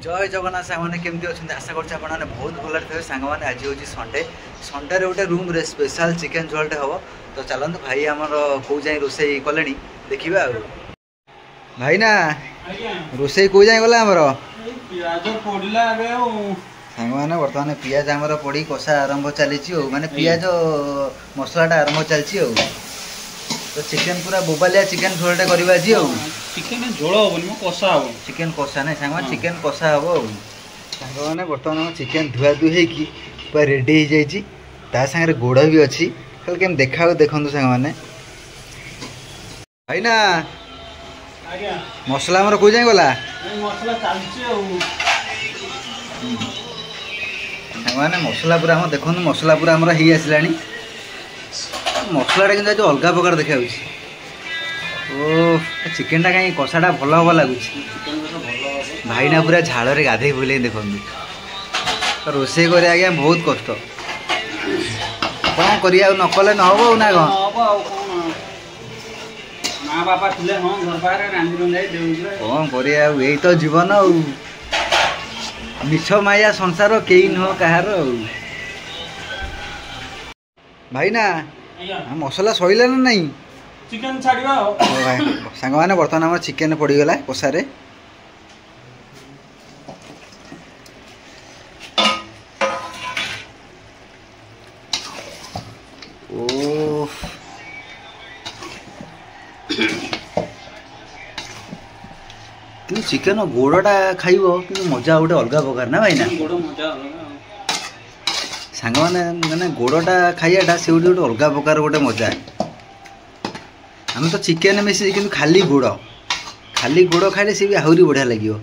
जय जगन्नाथ सागर केमती अच्छा आशा कर बहुत भल थे सांग मैंने आज हूँ संडे संडे गोटे रूम स्पेशल चिकेन झोलटे हम तो चलते भाई आमर कौ जाए रोसे कले देखा भाई ना रोसे कौ जाए गला आमर सांग मैंने बर्तमान पियाज आमर पड़ी कषा आरंभ चली माने पियाज मसलाटा आरंभ चलती तो चिकेन पूरा बोबालिया चिकेन झोलटे करवा आज चिकेन झोल हम कषा हम चिकेन कषा ना सांग चिकेन कषा हम सांग मैंने बर्तमान चिकेन धुआ धुई पूरा रेडी हो जाए सागर गोड़ भी अच्छी खाली केम देखा देखु सांग मैंने भाई ना मसला आमर कौ जाए गला मसला चलती सांग मैंने मसला पूरा हम देखो मसला पूरा आमर हो आसला मसलाटा कि अलग प्रकार देखा ओ चिकेनटा कहीं कषाटा भल हम लगुच भाईना पूरा झाड़ में गाधे बुले देखो रोसे कर आज्ञा बहुत कष्ट कौन कर नकले न हम ना कौन कर यही तो जीवन मिछ माया संसार कई नुह कहार भाई ना मसला सैला ना नहीं चिकेन छाड़िबा सांग मैंने बर्तमान आम चिकेन पड़गला कषारे ओ कि चिकेन गोड़टा खाइब कि मजा गोटे अलग प्रकार ना भाई ना सांग मैंने गोड़टा खाइबाटा से गोटे अलग प्रकार गोटे मजा आम तो चिकेन मिसी कि खाली गोड़ खाइले सी भी आहरी बढ़िया लगे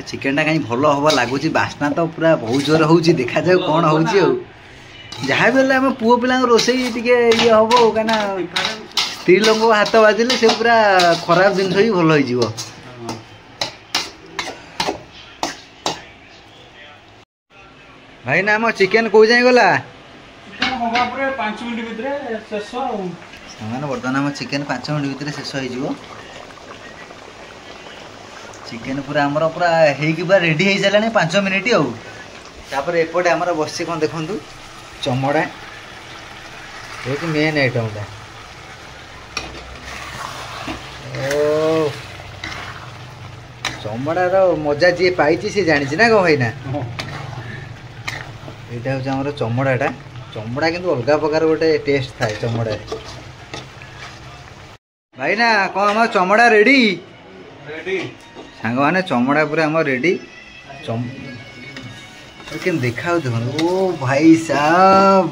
चिकेनटा कहीं भल हम लगुच बास्ना तो पूरा बहुत जोर हो देखा जाए कौन हो जहाँ भी आम पुओ पिला रोसे टे ये हम कहीं स्त्री लोक हाथ बाजिले से पूरा खराब जिन भी भल हो भाई ना आम चिकेन कौ जाए गला बर्तमान आम चिकेन 5 मिनट भितर शेष हो चिकेन पूरा आमर पूरा पूरा रेडी हो सारे 5 मिनिट आपर एपटे आमर बस कौन देखु चमड़ा ये मेन आइटमटा ओ चमड़ार मजा जी पाई सी जानी ना कौन भाई ना यहाँ हूँ आम चमड़ाटा चमड़ा किंतु अलग प्रकार गोटे टेस्ट थाए चमड़ा भाई ना कौन आम चमड़ा रेडी सांग मैंने चमड़ा पूरा आम रेडी के देखा देखो ओ भाई साहब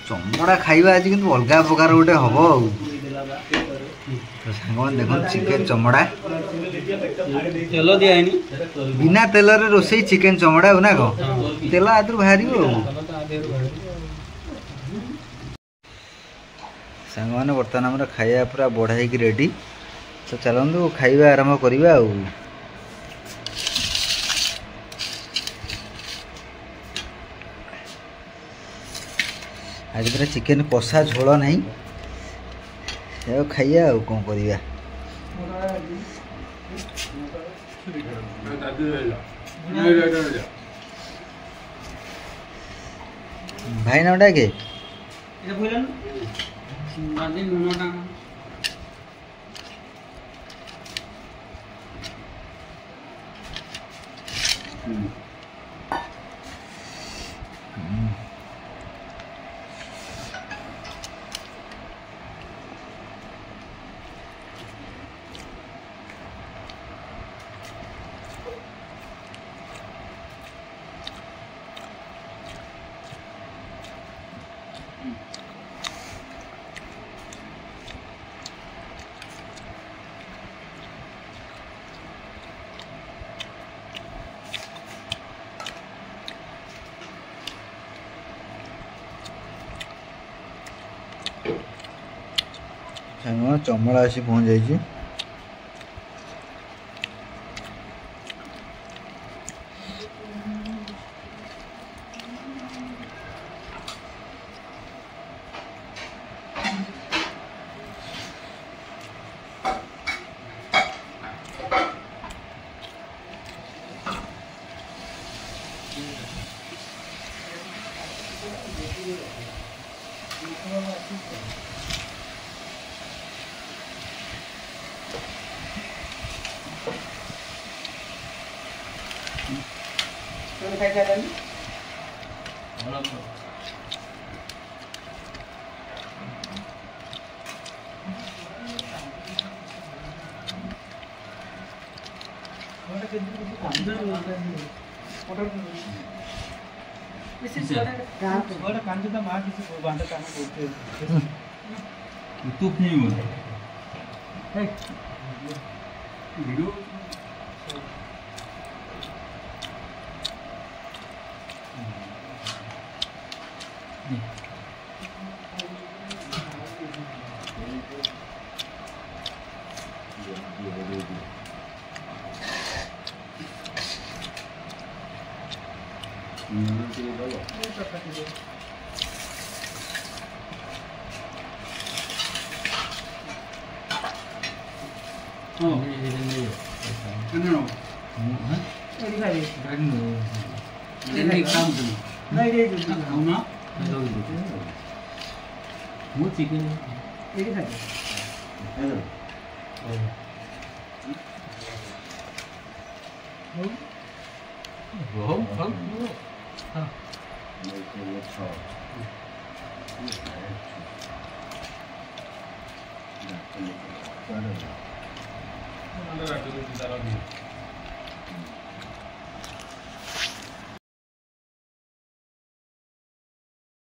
चमड़ा खाइबा आज किंतु अलग प्रकार गोटे हम तो सांग देखो चिकेन चमड़ा तेल दिया बिना तेल रे रोसे चिकेन चमड़ा ना कौन तेल आदि बाहर सांग मैंने बर्तमान आम खाଇବା पूरा बढ़ाई रेडी तो चलतु खाଇବା आरंभ करवा आज पूरा चिकेन कषा झोल नहीं खाइया कौन करवा भाई ना डाके चमड़ा आसी पहुँच जाइए तू नहीं बोल वीडियो Ada